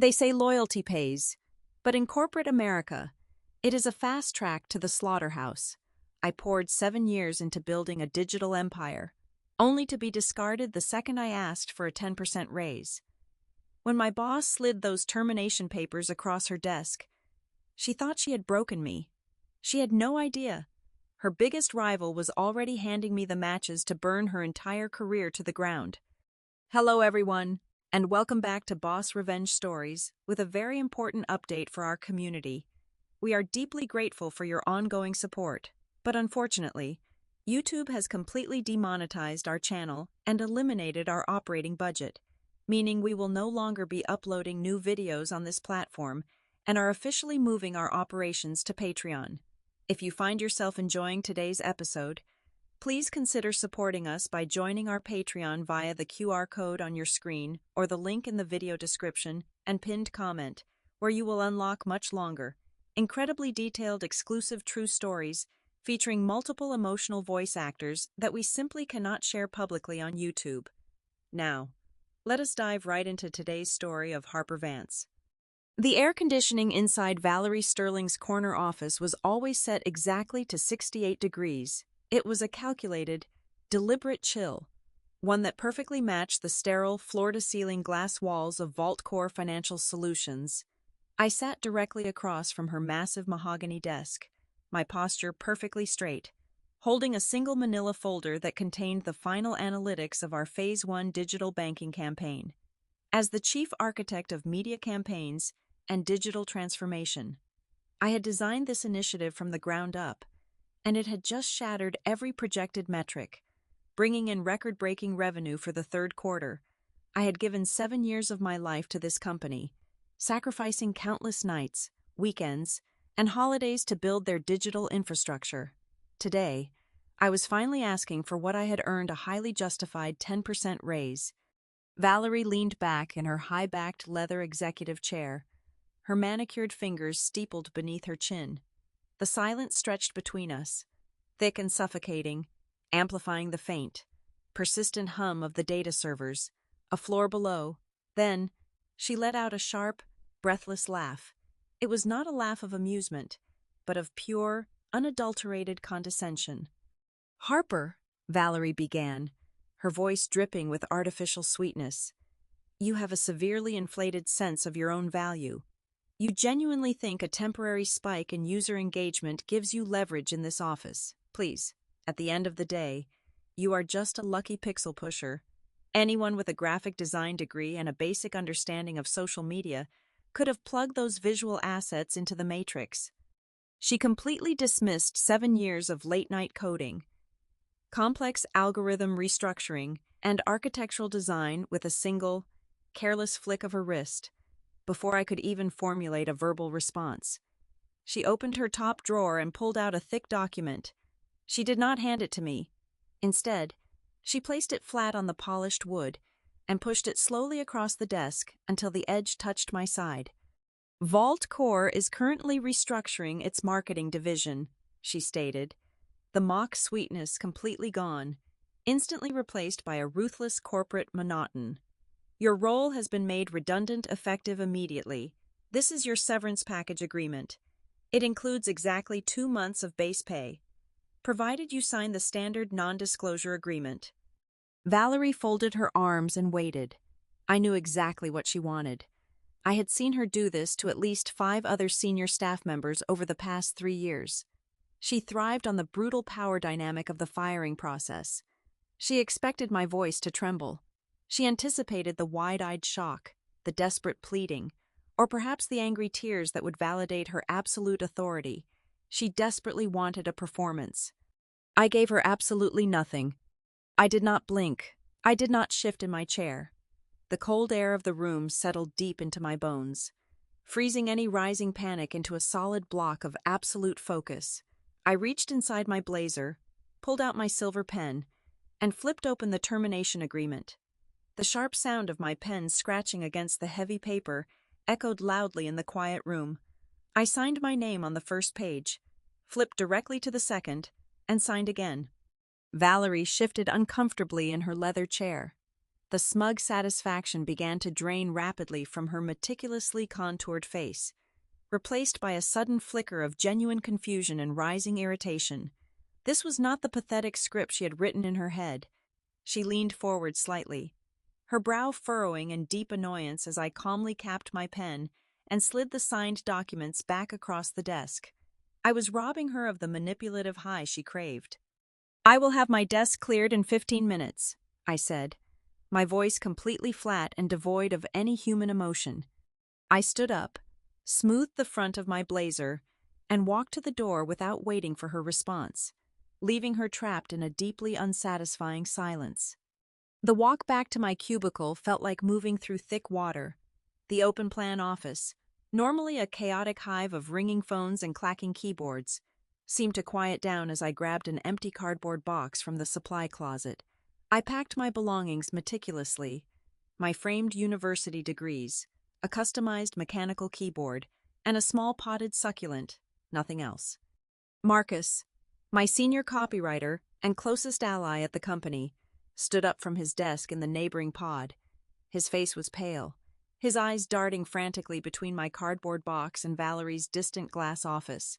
They say loyalty pays, but in corporate America, it is a fast track to the slaughterhouse. I poured 7 years into building a digital empire, only to be discarded the second I asked for a 10% raise. When my boss slid those termination papers across her desk, she thought she had broken me. She had no idea. Her biggest rival was already handing me the matches to burn her entire career to the ground. Hello, everyone, and welcome back to Boss Revenge Stories with a very important update for our community. We are deeply grateful for your ongoing support, but unfortunately, YouTube has completely demonetized our channel and eliminated our operating budget, meaning we will no longer be uploading new videos on this platform and are officially moving our operations to Patreon. If you find yourself enjoying today's episode, please consider supporting us by joining our Patreon via the QR code on your screen or the link in the video description and pinned comment, where you will unlock much longer, incredibly detailed exclusive true stories featuring multiple emotional voice actors that we simply cannot share publicly on YouTube. Now, let us dive right into today's story of Harper Vance. The air conditioning inside Valerie Sterling's corner office was always set exactly to 68 degrees. It was a calculated, deliberate chill, one that perfectly matched the sterile, floor-to-ceiling glass walls of Vault-Core Financial Solutions. I sat directly across from her massive mahogany desk, my posture perfectly straight, holding a single manila folder that contained the final analytics of our Phase 1 digital banking campaign. As the chief architect of media campaigns and digital transformation, I had designed this initiative from the ground up, and it had just shattered every projected metric, bringing in record-breaking revenue for the third quarter. I had given 7 years of my life to this company, sacrificing countless nights, weekends, and holidays to build their digital infrastructure. Today, I was finally asking for what I had earned a highly justified 10% raise. Valerie leaned back in her high-backed leather executive chair, her manicured fingers steepled beneath her chin. The silence stretched between us, thick and suffocating, amplifying the faint, persistent hum of the data servers, a floor below. Then, she let out a sharp, breathless laugh. It was not a laugh of amusement, but of pure, unadulterated condescension. "Harper," Valerie began, her voice dripping with artificial sweetness, "you have a severely inflated sense of your own value. You genuinely think a temporary spike in user engagement gives you leverage in this office. Please, at the end of the day, you are just a lucky pixel pusher. Anyone with a graphic design degree and a basic understanding of social media could have plugged those visual assets into the matrix." She completely dismissed 7 years of late-night coding, complex algorithm restructuring, and architectural design with a single, careless flick of her wrist, before I could even formulate a verbal response. She opened her top drawer and pulled out a thick document. She did not hand it to me. Instead, she placed it flat on the polished wood and pushed it slowly across the desk until the edge touched my side. "Vault Core is currently restructuring its marketing division," she stated, the mock sweetness completely gone, instantly replaced by a ruthless corporate monotone. "Your role has been made redundant effective immediately. This is your severance package agreement. It includes exactly 2 months of base pay, provided you sign the standard non-disclosure agreement." Valerie folded her arms and waited. I knew exactly what she wanted. I had seen her do this to at least 5 other senior staff members over the past 3 years. She thrived on the brutal power dynamic of the firing process. She expected my voice to tremble. She anticipated the wide-eyed shock, the desperate pleading, or perhaps the angry tears that would validate her absolute authority. She desperately wanted a performance. I gave her absolutely nothing. I did not blink. I did not shift in my chair. The cold air of the room settled deep into my bones, freezing any rising panic into a solid block of absolute focus. I reached inside my blazer, pulled out my silver pen, and flipped open the termination agreement. The sharp sound of my pen scratching against the heavy paper echoed loudly in the quiet room. I signed my name on the first page, flipped directly to the second, and signed again. Valerie shifted uncomfortably in her leather chair. The smug satisfaction began to drain rapidly from her meticulously contoured face, replaced by a sudden flicker of genuine confusion and rising irritation. This was not the pathetic script she had written in her head. She leaned forward slightly, her brow furrowing in deep annoyance as I calmly capped my pen and slid the signed documents back across the desk. I was robbing her of the manipulative high she craved. "I will have my desk cleared in 15 minutes, I said, my voice completely flat and devoid of any human emotion. I stood up, smoothed the front of my blazer, and walked to the door without waiting for her response, leaving her trapped in a deeply unsatisfying silence. The walk back to my cubicle felt like moving through thick water. The open-plan office, normally a chaotic hive of ringing phones and clacking keyboards, seemed to quiet down as I grabbed an empty cardboard box from the supply closet. I packed my belongings meticulously, my framed university degrees, a customized mechanical keyboard, and a small potted succulent, nothing else. Marcus, my senior copywriter and closest ally at the company, stood up from his desk in the neighboring pod. His face was pale, his eyes darting frantically between my cardboard box and Valerie's distant glass office.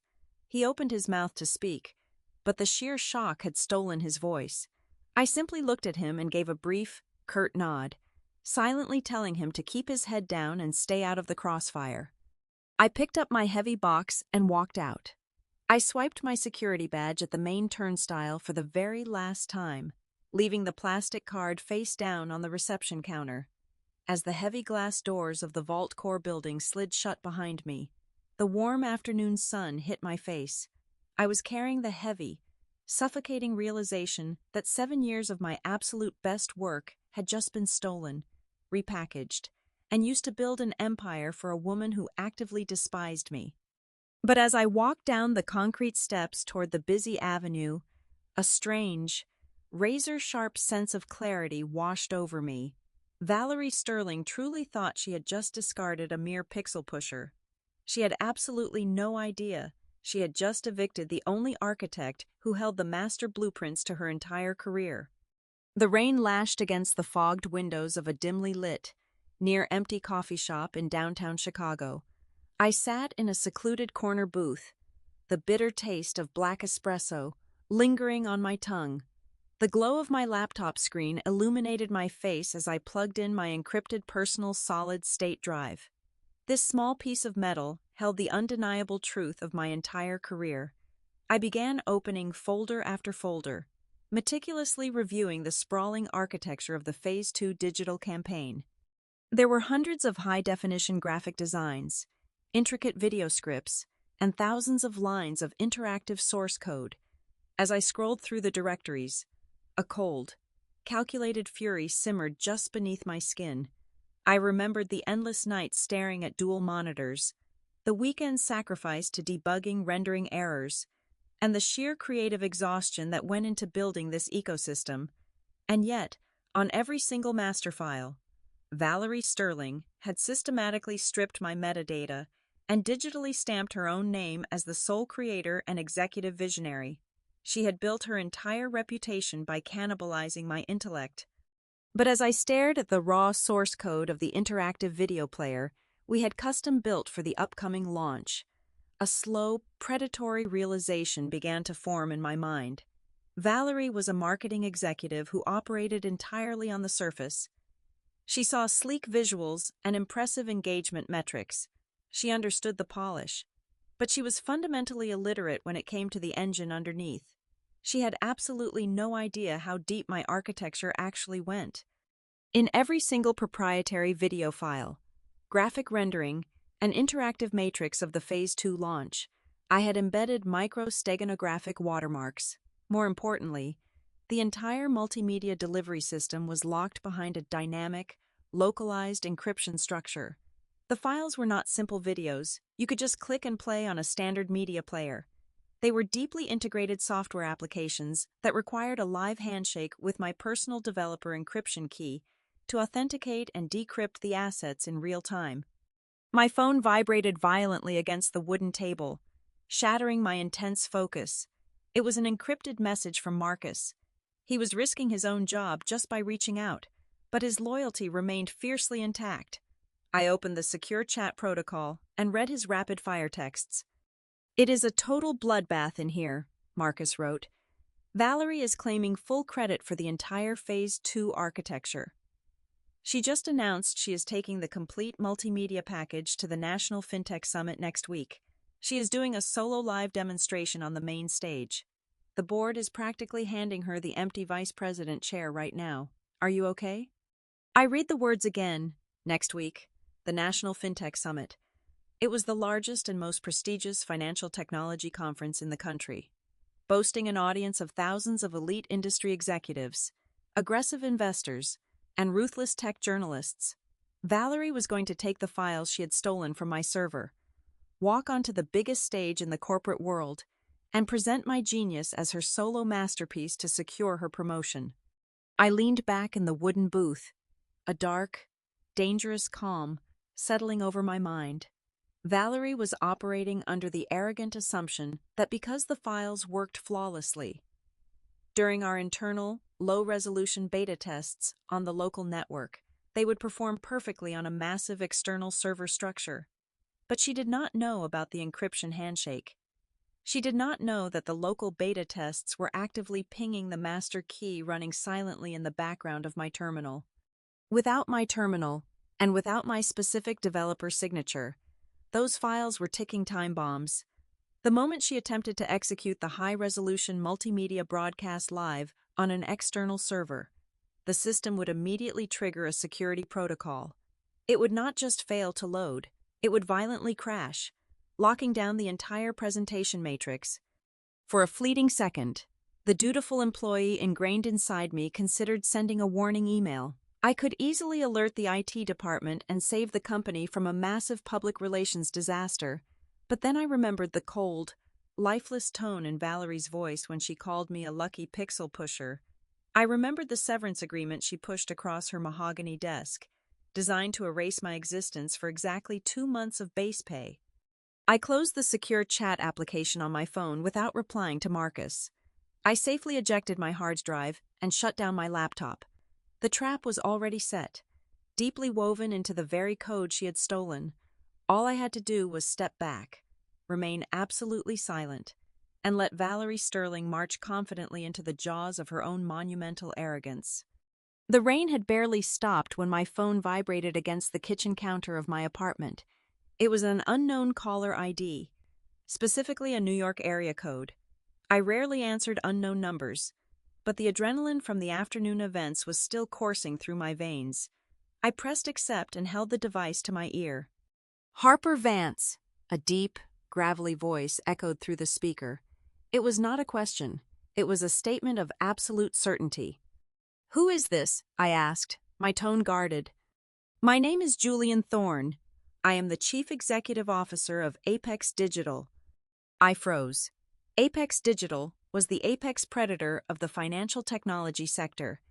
He opened his mouth to speak, but the sheer shock had stolen his voice. I simply looked at him and gave a brief, curt nod, silently telling him to keep his head down and stay out of the crossfire. I picked up my heavy box and walked out. I swiped my security badge at the main turnstile for the very last time, leaving the plastic card face down on the reception counter. As the heavy glass doors of the vault core building slid shut behind me, the warm afternoon sun hit my face. I was carrying the heavy, suffocating realization that 7 years of my absolute best work had just been stolen, repackaged, and used to build an empire for a woman who actively despised me. But as I walked down the concrete steps toward the busy avenue, a strange, razor-sharp sense of clarity washed over me. Valerie Sterling truly thought she had just discarded a mere pixel pusher. She had absolutely no idea she had just evicted the only architect who held the master blueprints to her entire career. The rain lashed against the fogged windows of a dimly lit, near-empty coffee shop in downtown Chicago. I sat in a secluded corner booth, the bitter taste of black espresso lingering on my tongue. The glow of my laptop screen illuminated my face as I plugged in my encrypted personal solid-state drive. This small piece of metal held the undeniable truth of my entire career. I began opening folder after folder, meticulously reviewing the sprawling architecture of the Phase 2 digital campaign. There were hundreds of high-definition graphic designs, intricate video scripts, and thousands of lines of interactive source code. As I scrolled through the directories, a cold, calculated fury simmered just beneath my skin. I remembered the endless nights staring at dual monitors, the weekends sacrificed to debugging rendering errors, and the sheer creative exhaustion that went into building this ecosystem. And yet, on every single master file, Valerie Sterling had systematically stripped my metadata and digitally stamped her own name as the sole creator and executive visionary. She had built her entire reputation by cannibalizing my intellect. But as I stared at the raw source code of the interactive video player we had custom built for the upcoming launch, a slow, predatory realization began to form in my mind. Valerie was a marketing executive who operated entirely on the surface. She saw sleek visuals and impressive engagement metrics. She understood the polish. But she was fundamentally illiterate when it came to the engine underneath. She had absolutely no idea how deep my architecture actually went. In every single proprietary video file, graphic rendering, and interactive matrix of the Phase 2 launch, I had embedded micro-steganographic watermarks. More importantly, the entire multimedia delivery system was locked behind a dynamic, localized encryption structure. The files were not simple videos you could just click and play on a standard media player. They were deeply integrated software applications that required a live handshake with my personal developer encryption key to authenticate and decrypt the assets in real time. My phone vibrated violently against the wooden table, shattering my intense focus. It was an encrypted message from Marcus. He was risking his own job just by reaching out, but his loyalty remained fiercely intact. I opened the secure chat protocol and read his rapid-fire texts. "It is a total bloodbath in here," Marcus wrote. "Valerie is claiming full credit for the entire Phase 2 architecture. She just announced she is taking the complete multimedia package to the National FinTech Summit next week. She is doing a solo live demonstration on the main stage. The board is practically handing her the empty vice president chair right now. Are you okay?" I read the words again. Next week, the National FinTech Summit. It was the largest and most prestigious financial technology conference in the country, boasting an audience of thousands of elite industry executives, aggressive investors, and ruthless tech journalists. Valerie was going to take the files she had stolen from my server, walk onto the biggest stage in the corporate world, and present my genius as her solo masterpiece to secure her promotion. I leaned back in the wooden booth, a dark, dangerous calm settling over my mind. Valerie was operating under the arrogant assumption that because the files worked flawlessly during our internal, low-resolution beta tests on the local network, they would perform perfectly on a massive external server structure. But she did not know about the encryption handshake. She did not know that the local beta tests were actively pinging the master key running silently in the background of my terminal. Without my terminal, and without my specific developer signature, those files were ticking time bombs. The moment she attempted to execute the high-resolution multimedia broadcast live on an external server, the system would immediately trigger a security protocol. It would not just fail to load, it would violently crash, locking down the entire presentation matrix. For a fleeting second, the dutiful employee ingrained inside me considered sending a warning email. I could easily alert the IT department and save the company from a massive public relations disaster, but then I remembered the cold, lifeless tone in Valerie's voice when she called me a lucky pixel pusher. I remembered the severance agreement she pushed across her mahogany desk, designed to erase my existence for exactly 2 months of base pay. I closed the secure chat application on my phone without replying to Marcus. I safely ejected my hard drive and shut down my laptop. The trap was already set, deeply woven into the very code she had stolen. All I had to do was step back, remain absolutely silent, and let Valerie Sterling march confidently into the jaws of her own monumental arrogance. The rain had barely stopped when my phone vibrated against the kitchen counter of my apartment. It was an unknown caller ID, specifically a New York area code. I rarely answered unknown numbers, but the adrenaline from the afternoon events was still coursing through my veins. I pressed accept and held the device to my ear. "Harper Vance," a deep, gravelly voice echoed through the speaker. It was not a question. It was a statement of absolute certainty. "Who is this?" I asked, my tone guarded. "My name is Julian Thorne. I am the Chief Executive Officer of Apex Digital." I froze. Apex Digital was the apex predator of the financial technology sector,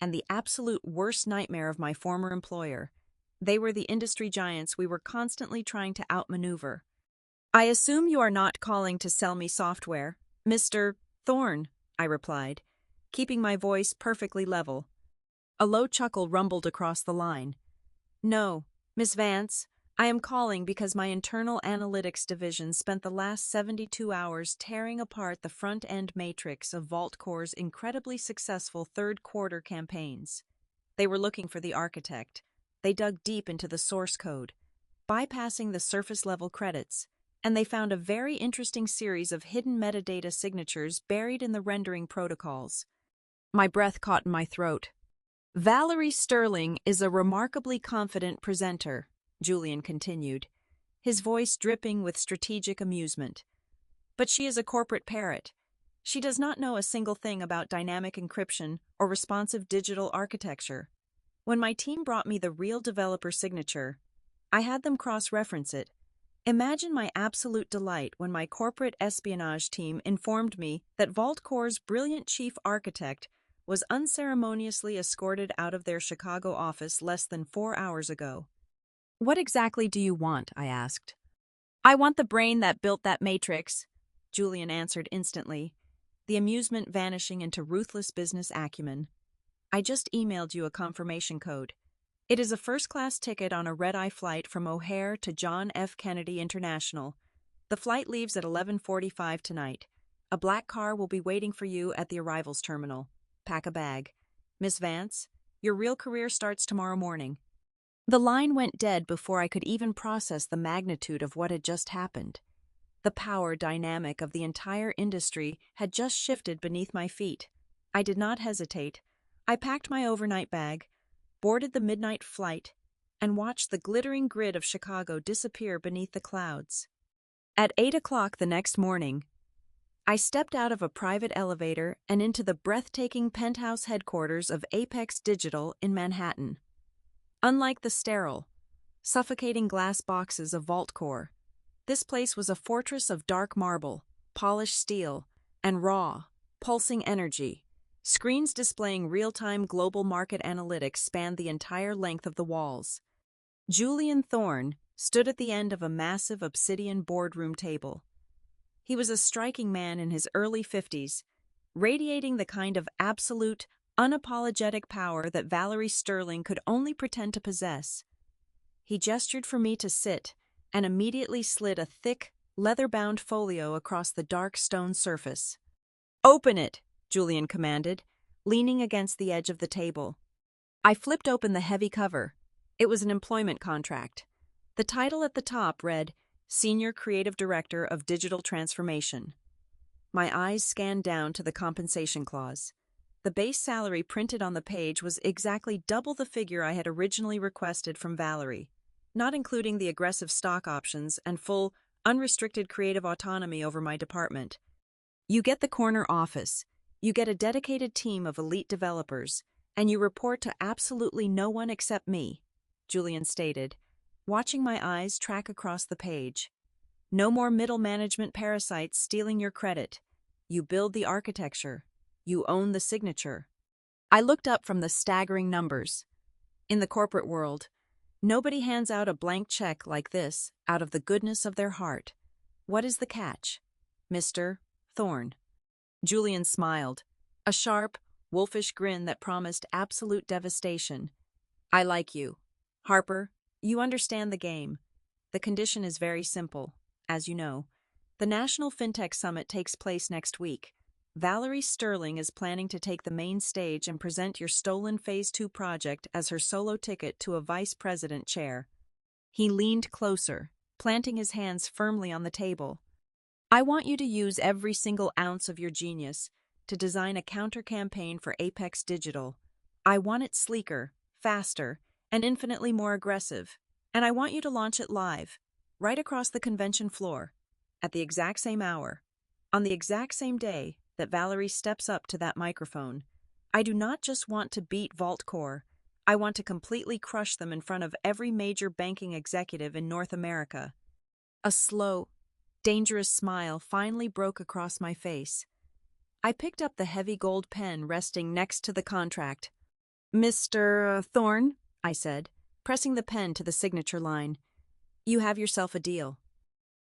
and the absolute worst nightmare of my former employer. They were the industry giants we were constantly trying to outmaneuver. "I assume you are not calling to sell me software, Mr. Thorne," I replied, keeping my voice perfectly level. A low chuckle rumbled across the line. "No, Miss Vance. I am calling because my internal analytics division spent the last 72 hours tearing apart the front-end matrix of VaultCore's incredibly successful third-quarter campaigns. They were looking for the architect. They dug deep into the source code, bypassing the surface-level credits, and they found a very interesting series of hidden metadata signatures buried in the rendering protocols." My breath caught in my throat. "Valerie Sterling is a remarkably confident presenter," Julian continued, his voice dripping with strategic amusement. "But she is a corporate parrot. She does not know a single thing about dynamic encryption or responsive digital architecture. When my team brought me the real developer signature, I had them cross-reference it. Imagine my absolute delight when my corporate espionage team informed me that VaultCore's brilliant chief architect was unceremoniously escorted out of their Chicago office less than 4 hours ago." "What exactly do you want?" I asked. "I want the brain that built that matrix," Julian answered instantly, the amusement vanishing into ruthless business acumen. I just emailed you a confirmation code. It is a first-class ticket on a red-eye flight from O'Hare to John F. Kennedy International. The flight leaves at 11:45 tonight. A black car will be waiting for you at the arrivals terminal. Pack a bag. Miss Vance, your real career starts tomorrow morning. The line went dead before I could even process the magnitude of what had just happened. The power dynamic of the entire industry had just shifted beneath my feet. I did not hesitate. I packed my overnight bag, boarded the midnight flight, and watched the glittering grid of Chicago disappear beneath the clouds. At 8 o'clock the next morning, I stepped out of a private elevator and into the breathtaking penthouse headquarters of Apex Digital in Manhattan. Unlike the sterile, suffocating glass boxes of Vaultcore, this place was a fortress of dark marble, polished steel, and raw, pulsing energy. Screens displaying real-time global market analytics spanned the entire length of the walls. Julian Thorne stood at the end of a massive obsidian boardroom table. He was a striking man in his early 50s, radiating the kind of absolute, unapologetic power that Valerie Sterling could only pretend to possess. He gestured for me to sit and immediately slid a thick, leather-bound folio across the dark stone surface. "Open it," Julian commanded, leaning against the edge of the table. I flipped open the heavy cover. It was an employment contract. The title at the top read, Senior Creative Director of Digital Transformation. My eyes scanned down to the compensation clause. The base salary printed on the page was exactly double the figure I had originally requested from Valerie, not including the aggressive stock options and full, unrestricted creative autonomy over my department. You get the corner office, you get a dedicated team of elite developers, and you report to absolutely no one except me, Julian stated, watching my eyes track across the page. No more middle management parasites stealing your credit. You build the architecture. You own the signature. I looked up from the staggering numbers. In the corporate world, nobody hands out a blank check like this out of the goodness of their heart. What is the catch, Mr. Thorne? Julian smiled, a sharp, wolfish grin that promised absolute devastation. I like you. Harper, you understand the game. The condition is very simple, as you know. The National FinTech Summit takes place next week. Valerie Sterling is planning to take the main stage and present your stolen Phase 2 project as her solo ticket to a vice president chair. He leaned closer, planting his hands firmly on the table. I want you to use every single ounce of your genius to design a counter-campaign for Apex Digital. I want it sleeker, faster, and infinitely more aggressive. And I want you to launch it live, right across the convention floor, at the exact same hour, on the exact same day that Valerie steps up to that microphone. I do not just want to beat Vaultcore. I want to completely crush them in front of every major banking executive in North America. A slow, dangerous smile finally broke across my face. I picked up the heavy gold pen resting next to the contract. "Mr. Thorne," I said, pressing the pen to the signature line. "You have yourself a deal."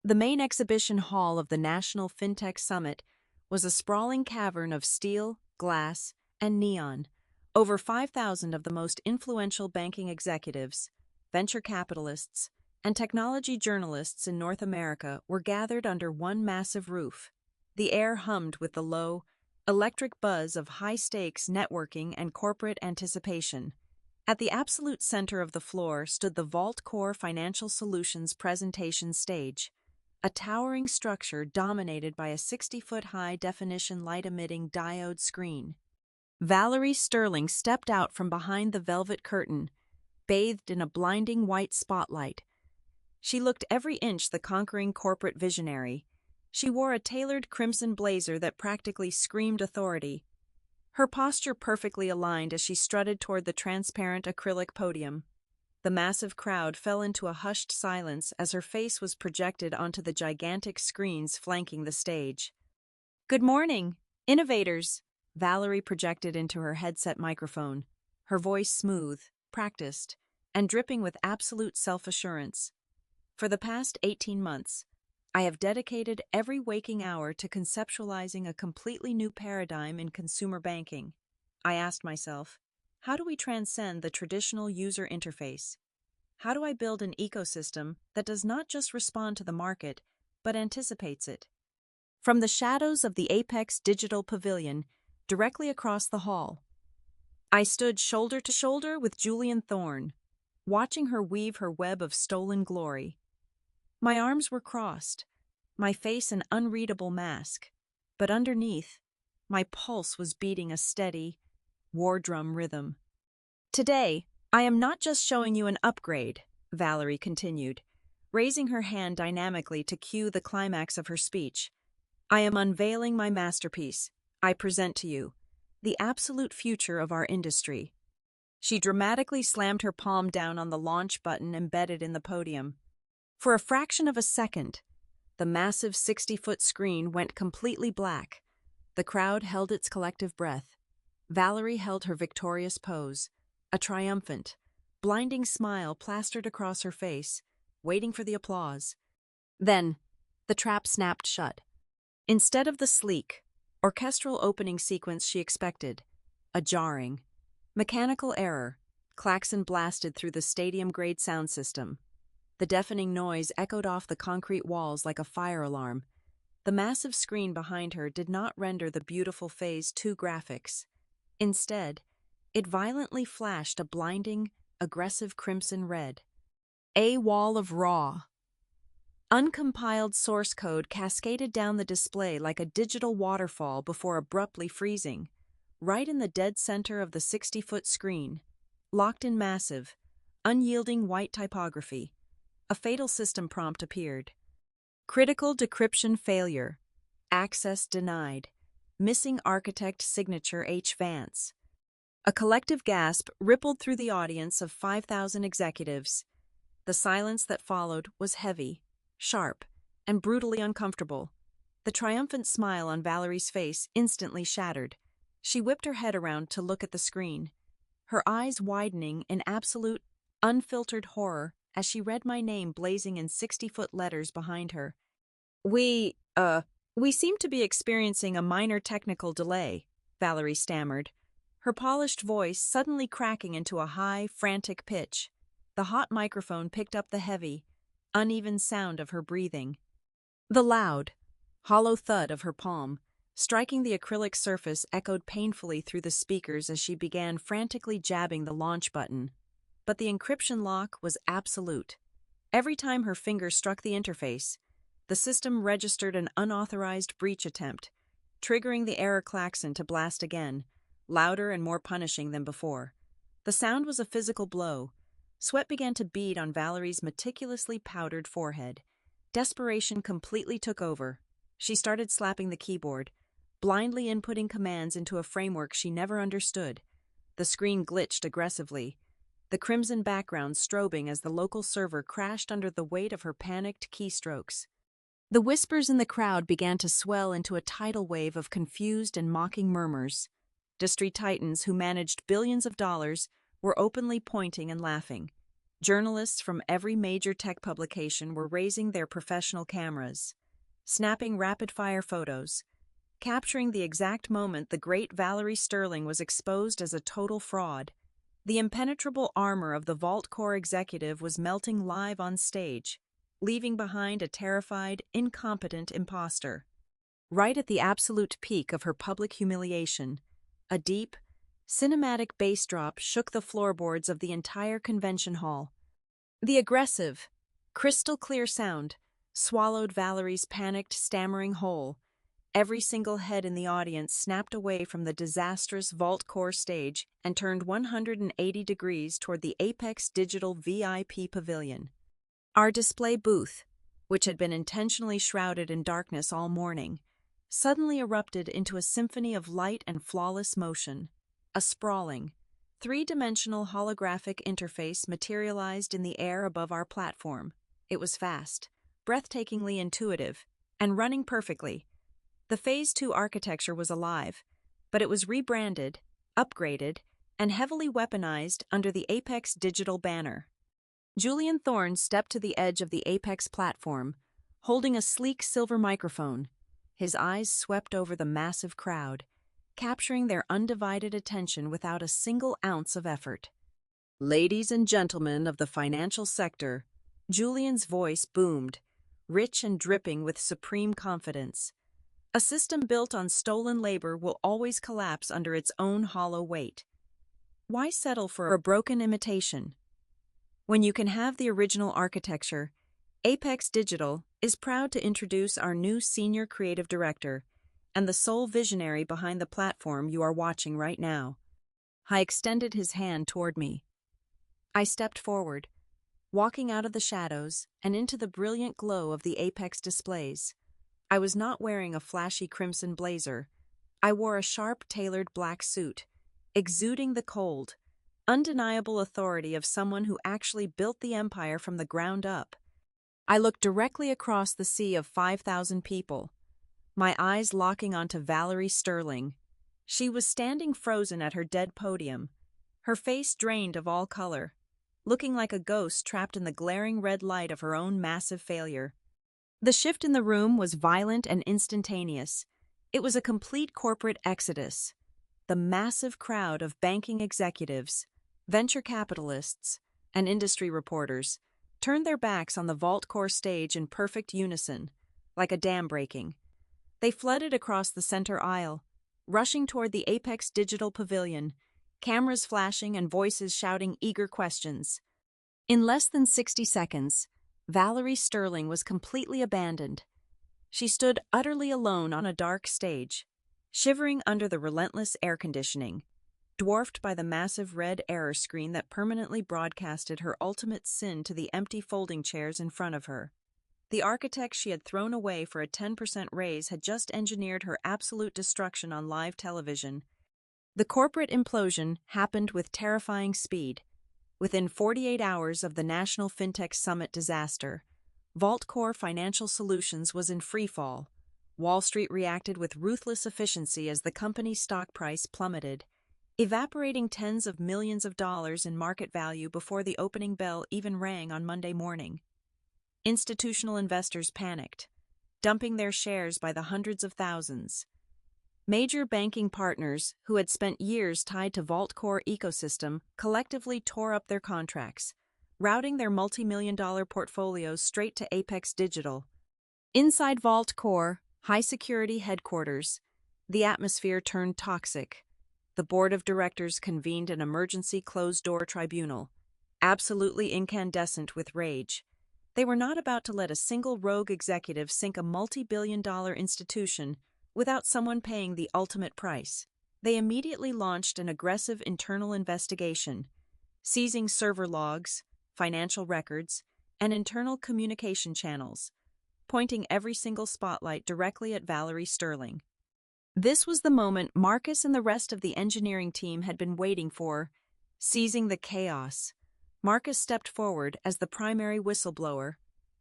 The main exhibition hall of the National FinTech Summit was a sprawling cavern of steel, glass, and neon. Over 5,000 of the most influential banking executives, venture capitalists, and technology journalists in North America were gathered under one massive roof. The air hummed with the low, electric buzz of high-stakes networking and corporate anticipation. At the absolute center of the floor stood the Vaultcore Financial Solutions presentation stage, a towering structure dominated by a 60-foot high-definition light-emitting diode screen. Valerie Sterling stepped out from behind the velvet curtain, bathed in a blinding white spotlight. She looked every inch the conquering corporate visionary. She wore a tailored crimson blazer that practically screamed authority. Her posture perfectly aligned as she strutted toward the transparent acrylic podium. The massive crowd fell into a hushed silence as her face was projected onto the gigantic screens flanking the stage. "Good morning, innovators," Valerie projected into her headset microphone, her voice smooth, practiced, and dripping with absolute self-assurance. "For the past 18 months, I have dedicated every waking hour to conceptualizing a completely new paradigm in consumer banking. I asked myself, How do we transcend the traditional user interface? How do I build an ecosystem that does not just respond to the market, but anticipates it? From the shadows of the Apex Digital Pavilion, directly across the hall, I stood shoulder to shoulder with Julian Thorne, watching her weave her web of stolen glory. My arms were crossed, my face an unreadable mask, but underneath, my pulse was beating a steady, war drum rhythm. Today, I am not just showing you an upgrade, Valerie continued, raising her hand dynamically to cue the climax of her speech. I am unveiling my masterpiece. I present to you the absolute future of our industry. She dramatically slammed her palm down on the launch button embedded in the podium. For a fraction of a second, the massive 60-foot screen went completely black. The crowd held its collective breath. Valerie held her victorious pose, a triumphant, blinding smile plastered across her face, waiting for the applause. Then, the trap snapped shut. Instead of the sleek, orchestral opening sequence she expected, a jarring, mechanical error, klaxon blasted through the stadium-grade sound system. The deafening noise echoed off the concrete walls like a fire alarm. The massive screen behind her did not render the beautiful Phase 2 graphics. Instead, it violently flashed a blinding, aggressive crimson red. A wall of raw, uncompiled source code cascaded down the display like a digital waterfall before abruptly freezing, right in the dead center of the 60-foot screen, locked in massive, unyielding white typography. A fatal system prompt appeared. Critical decryption failure. Access denied. Missing architect signature H. Vance. A collective gasp rippled through the audience of 5,000 executives. The silence that followed was heavy, sharp, and brutally uncomfortable. The triumphant smile on Valerie's face instantly shattered. She whipped her head around to look at the screen, her eyes widening in absolute, unfiltered horror as she read my name blazing in 60-foot letters behind her. We seem to be experiencing a minor technical delay, Valerie stammered, her polished voice suddenly cracking into a high, frantic pitch. The hot microphone picked up the heavy, uneven sound of her breathing. The loud, hollow thud of her palm, striking the acrylic surface, echoed painfully through the speakers as she began frantically jabbing the launch button. But the encryption lock was absolute. Every time her finger struck the interface, the system registered an unauthorized breach attempt, triggering the error klaxon to blast again, louder and more punishing than before. The sound was a physical blow. Sweat began to bead on Valerie's meticulously powdered forehead. Desperation completely took over. She started slapping the keyboard, blindly inputting commands into a framework she never understood. The screen glitched aggressively, the crimson background strobing as the local server crashed under the weight of her panicked keystrokes. The whispers in the crowd began to swell into a tidal wave of confused and mocking murmurs. Industry titans who managed billions of dollars were openly pointing and laughing. Journalists from every major tech publication were raising their professional cameras, snapping rapid-fire photos, capturing the exact moment the great Valerie Sterling was exposed as a total fraud. The impenetrable armor of the Vault Core executive was melting live on stage, leaving behind a terrified, incompetent imposter. Right at the absolute peak of her public humiliation, a deep, cinematic bass drop shook the floorboards of the entire convention hall. The aggressive, crystal-clear sound swallowed Valerie's panicked, stammering whole. Every single head in the audience snapped away from the disastrous Vault Core stage and turned 180 degrees toward the Apex Digital VIP Pavilion. Our display booth, which had been intentionally shrouded in darkness all morning, suddenly erupted into a symphony of light and flawless motion. A sprawling, three-dimensional holographic interface materialized in the air above our platform. It was fast, breathtakingly intuitive, and running perfectly. The Phase 2 architecture was alive, but it was rebranded, upgraded, and heavily weaponized under the Apex Digital banner. Julian Thorne stepped to the edge of the Apex platform, holding a sleek silver microphone. His eyes swept over the massive crowd, capturing their undivided attention without a single ounce of effort. Ladies and gentlemen of the financial sector, Julian's voice boomed, rich and dripping with supreme confidence. A system built on stolen labor will always collapse under its own hollow weight. Why settle for a broken imitation? When you can have the original architecture, Apex Digital is proud to introduce our new Senior Creative Director and the sole visionary behind the platform you are watching right now. He extended his hand toward me. I stepped forward, walking out of the shadows and into the brilliant glow of the Apex displays. I was not wearing a flashy crimson blazer. I wore a sharp, tailored black suit, exuding the cold, undeniable authority of someone who actually built the empire from the ground up. I looked directly across the sea of 5,000 people, my eyes locking onto Valerie Sterling. She was standing frozen at her dead podium, her face drained of all color, looking like a ghost trapped in the glaring red light of her own massive failure. The shift in the room was violent and instantaneous. It was a complete corporate exodus. The massive crowd of banking executives, venture capitalists, and industry reporters turned their backs on the vault-core stage in perfect unison, like a dam breaking. They flooded across the center aisle, rushing toward the Apex Digital Pavilion, cameras flashing and voices shouting eager questions. In less than 60 seconds, Valerie Sterling was completely abandoned. She stood utterly alone on a dark stage, shivering under the relentless air conditioning, dwarfed by the massive red error screen that permanently broadcasted her ultimate sin to the empty folding chairs in front of her. The architect she had thrown away for a 10% raise had just engineered her absolute destruction on live television. The corporate implosion happened with terrifying speed. Within 48 hours of the National FinTech Summit disaster, VaultCore Financial Solutions was in freefall. Wall Street reacted with ruthless efficiency as the company's stock price plummeted, evaporating tens of millions of dollars in market value before the opening bell even rang on Monday morning. Institutional investors panicked, dumping their shares by the hundreds of thousands. Major banking partners who had spent years tied to VaultCore ecosystem collectively tore up their contracts, routing their multi-million-dollar portfolios straight to Apex Digital. Inside VaultCore, high-security headquarters, the atmosphere turned toxic. The board of directors convened an emergency closed-door tribunal, absolutely incandescent with rage. They were not about to let a single rogue executive sink a multi-billion-dollar institution without someone paying the ultimate price. They immediately launched an aggressive internal investigation, seizing server logs, financial records, and internal communication channels, pointing every single spotlight directly at Valerie Sterling. This was the moment Marcus and the rest of the engineering team had been waiting for, seizing the chaos. Marcus stepped forward as the primary whistleblower.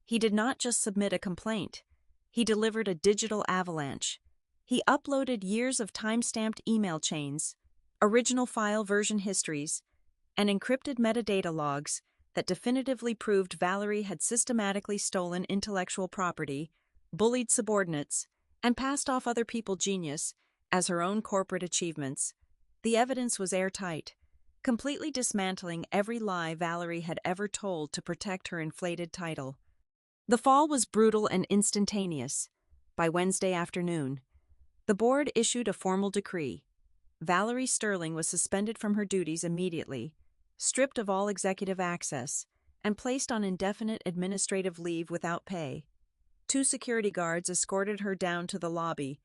He did not just submit a complaint. He delivered a digital avalanche. He uploaded years of time-stamped email chains, original file version histories, and encrypted metadata logs that definitively proved Valerie had systematically stolen intellectual property, bullied subordinates, and passed off other people's genius as her own corporate achievements. The evidence was airtight, completely dismantling every lie Valerie had ever told to protect her inflated title. The fall was brutal and instantaneous. By Wednesday afternoon, the board issued a formal decree. Valerie Sterling was suspended from her duties immediately, stripped of all executive access, and placed on indefinite administrative leave without pay. 2 security guards escorted her down to the lobby,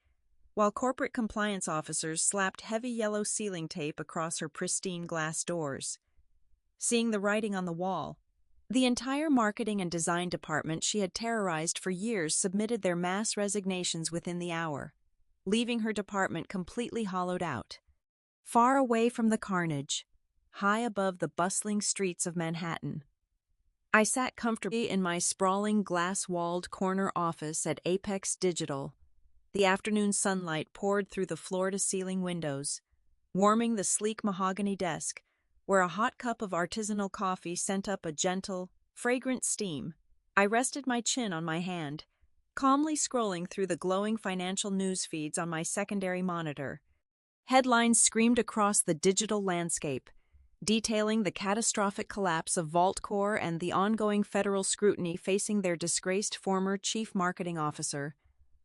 while corporate compliance officers slapped heavy yellow sealing tape across her pristine glass doors. Seeing the writing on the wall, the entire marketing and design department she had terrorized for years submitted their mass resignations within the hour, leaving her department completely hollowed out. Far away from the carnage, high above the bustling streets of Manhattan, I sat comfortably in my sprawling glass-walled corner office at Apex Digital. The afternoon sunlight poured through the floor-to-ceiling windows, warming the sleek mahogany desk, where a hot cup of artisanal coffee sent up a gentle, fragrant steam. I rested my chin on my hand, calmly scrolling through the glowing financial news feeds on my secondary monitor. Headlines screamed across the digital landscape, detailing the catastrophic collapse of VaultCore and the ongoing federal scrutiny facing their disgraced former chief marketing officer.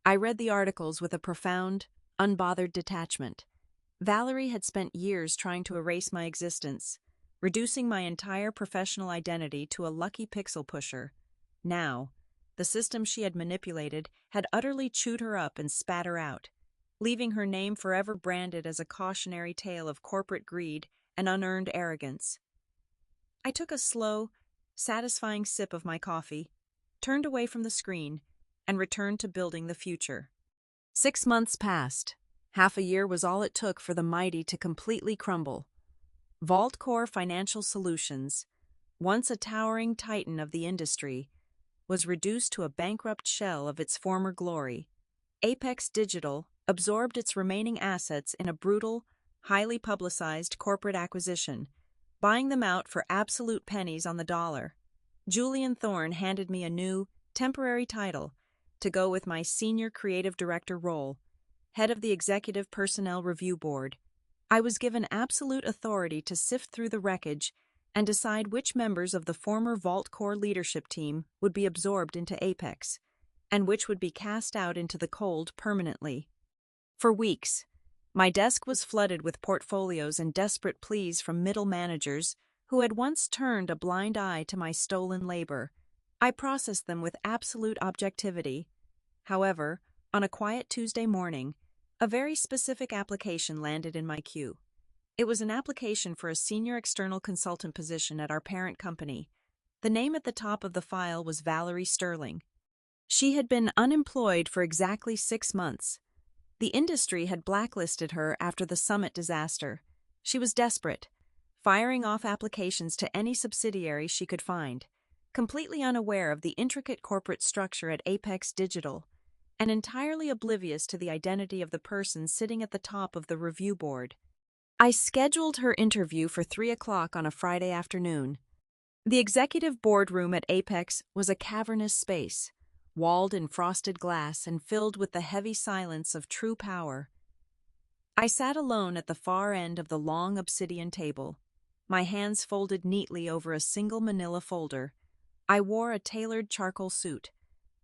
I read the articles with a profound, unbothered detachment. Valerie had spent years trying to erase my existence, reducing my entire professional identity to a lucky pixel pusher. Now, the system she had manipulated had utterly chewed her up and spat her out, leaving her name forever branded as a cautionary tale of corporate greed and unearned arrogance. I took a slow, satisfying sip of my coffee, turned away from the screen, and returned to building the future. 6 months passed. Half a year was all it took for the mighty to completely crumble. VaultCore Financial Solutions, once a towering titan of the industry, was reduced to a bankrupt shell of its former glory. Apex Digital absorbed its remaining assets in a brutal, highly publicized corporate acquisition, buying them out for absolute pennies on the dollar. Julian Thorne handed me a new, temporary title to go with my senior creative director role, head of the Executive Personnel Review Board. I was given absolute authority to sift through the wreckage and decide which members of the former VaultCore leadership team would be absorbed into Apex, and which would be cast out into the cold permanently. For weeks, my desk was flooded with portfolios and desperate pleas from middle managers who had once turned a blind eye to my stolen labor. I processed them with absolute objectivity. However, on a quiet Tuesday morning, a very specific application landed in my queue. It was an application for a senior external consultant position at our parent company. The name at the top of the file was Valerie Sterling. She had been unemployed for exactly 6 months. The industry had blacklisted her after the Summit disaster. She was desperate, firing off applications to any subsidiary she could find, completely unaware of the intricate corporate structure at Apex Digital, and entirely oblivious to the identity of the person sitting at the top of the review board. I scheduled her interview for 3 o'clock on a Friday afternoon. The executive boardroom at Apex was a cavernous space, walled in frosted glass and filled with the heavy silence of true power. I sat alone at the far end of the long obsidian table, my hands folded neatly over a single manila folder. I wore a tailored charcoal suit,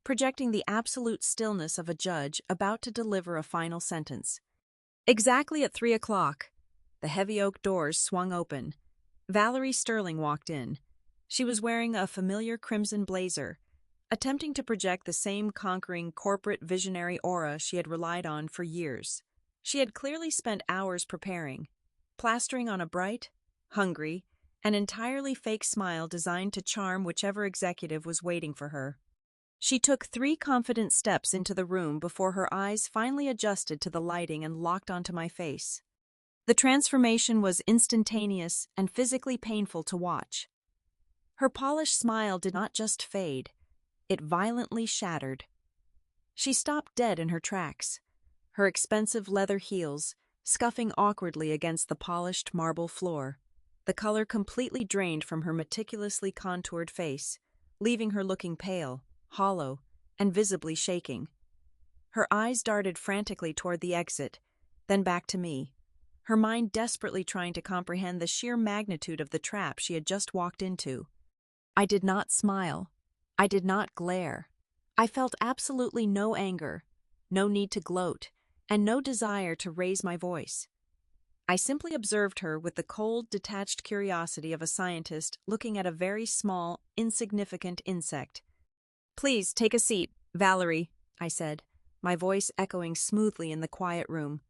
projecting the absolute stillness of a judge about to deliver a final sentence. Exactly at 3 o'clock, the heavy oak doors swung open. Valerie Sterling walked in. She was wearing a familiar crimson blazer, attempting to project the same conquering corporate visionary aura she had relied on for years. She had clearly spent hours preparing, plastering on a bright, hungry, and entirely fake smile designed to charm whichever executive was waiting for her. She took 3 confident steps into the room before her eyes finally adjusted to the lighting and locked onto my face. The transformation was instantaneous and physically painful to watch. Her polished smile did not just fade, it violently shattered. She stopped dead in her tracks, her expensive leather heels scuffing awkwardly against the polished marble floor. The color completely drained from her meticulously contoured face, leaving her looking pale, hollow, and visibly shaking. Her eyes darted frantically toward the exit, then back to me, her mind desperately trying to comprehend the sheer magnitude of the trap she had just walked into. I did not smile. I did not glare. I felt absolutely no anger, no need to gloat, and no desire to raise my voice. I simply observed her with the cold, detached curiosity of a scientist looking at a very small, insignificant insect. "Please take a seat, Valerie," I said, my voice echoing smoothly in the quiet room.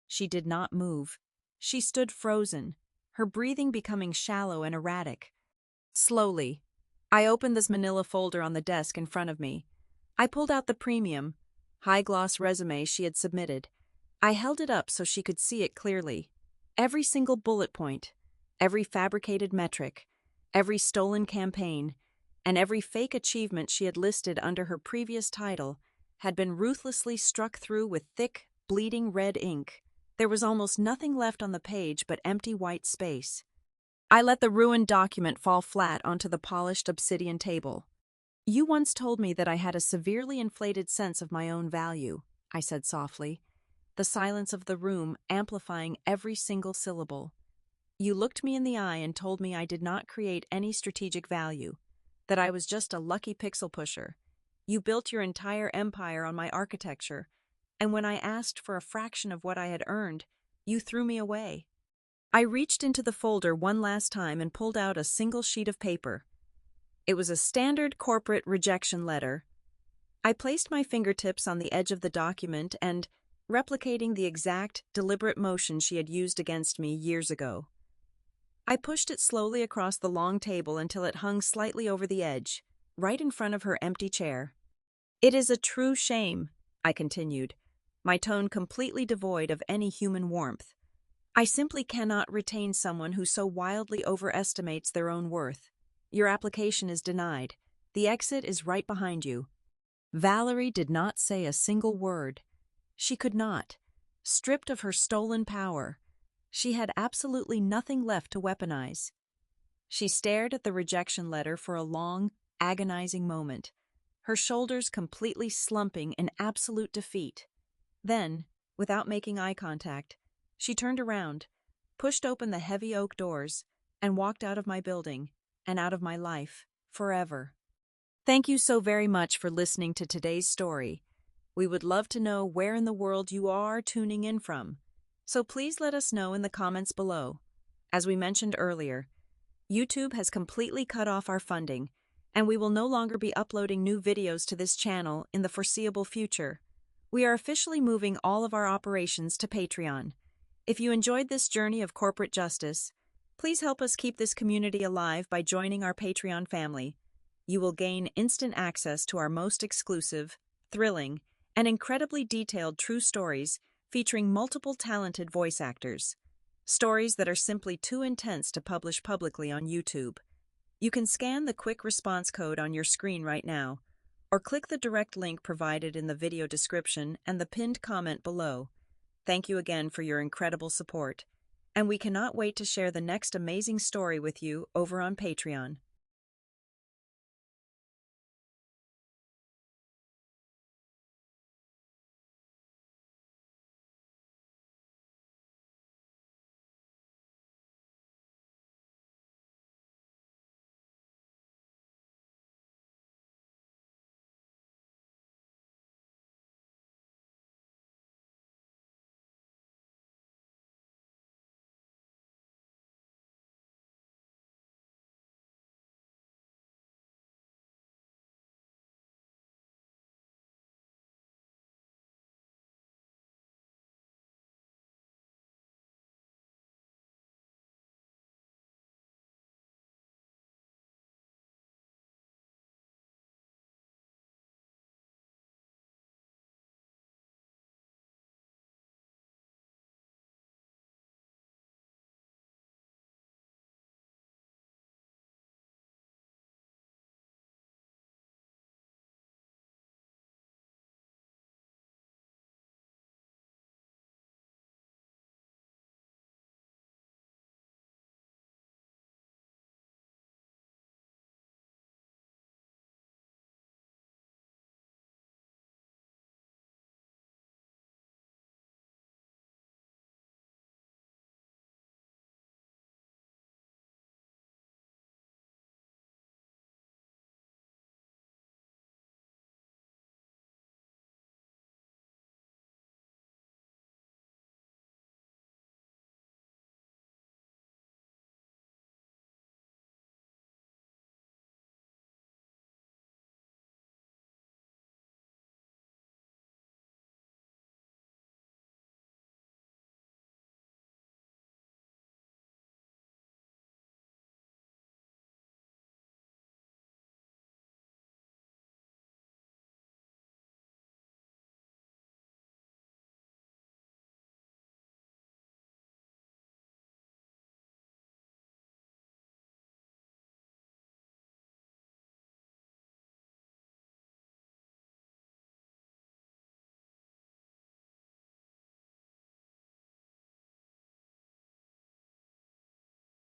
She did not move. She stood frozen, her breathing becoming shallow and erratic. Slowly, I opened this manila folder on the desk in front of me. I pulled out the premium, high-gloss resume she had submitted. I held it up so she could see it clearly. Every single bullet point, every fabricated metric, every stolen campaign, and every fake achievement she had listed under her previous title had been ruthlessly struck through with thick, bleeding red ink. There was almost nothing left on the page but empty white space. I let the ruined document fall flat onto the polished obsidian table. "You once told me that I had a severely inflated sense of my own value," I said softly. the silence of the room amplifying every single syllable. You looked me in the eye and told me I did not create any strategic value, that I was just a lucky pixel pusher. You built your entire empire on my architecture, and when I asked for a fraction of what I had earned, you threw me away. I reached into the folder one last time and pulled out a single sheet of paper. It was a standard corporate rejection letter. I placed my fingertips on the edge of the document and, replicating the exact, deliberate motion she had used against me years ago, I pushed it slowly across the long table until it hung slightly over the edge, right in front of her empty chair. "It is a true shame," I continued, my tone completely devoid of any human warmth. "I simply cannot retain someone who so wildly overestimates their own worth. Your application is denied. The exit is right behind you." Valerie did not say a single word. She could not. Stripped of her stolen power, she had absolutely nothing left to weaponize. She stared at the rejection letter for a long, agonizing moment, her shoulders completely slumping in absolute defeat. Then, without making eye contact, she turned around, pushed open the heavy oak doors, and walked out of my building and out of my life forever. Thank you so very much for listening to today's story. We would love to know where in the world you are tuning in from, so please let us know in the comments below. As we mentioned earlier, YouTube has completely cut off our funding, and we will no longer be uploading new videos to this channel in the foreseeable future. We are officially moving all of our operations to Patreon. If you enjoyed this journey of corporate justice, please help us keep this community alive by joining our Patreon family. You will gain instant access to our most exclusive, thrilling, and incredibly detailed true stories featuring multiple talented voice actors. Stories that are simply too intense to publish publicly on YouTube. You can scan the quick response code on your screen right now, or click the direct link provided in the video description and the pinned comment below. Thank you again for your incredible support, and we cannot wait to share the next amazing story with you over on Patreon.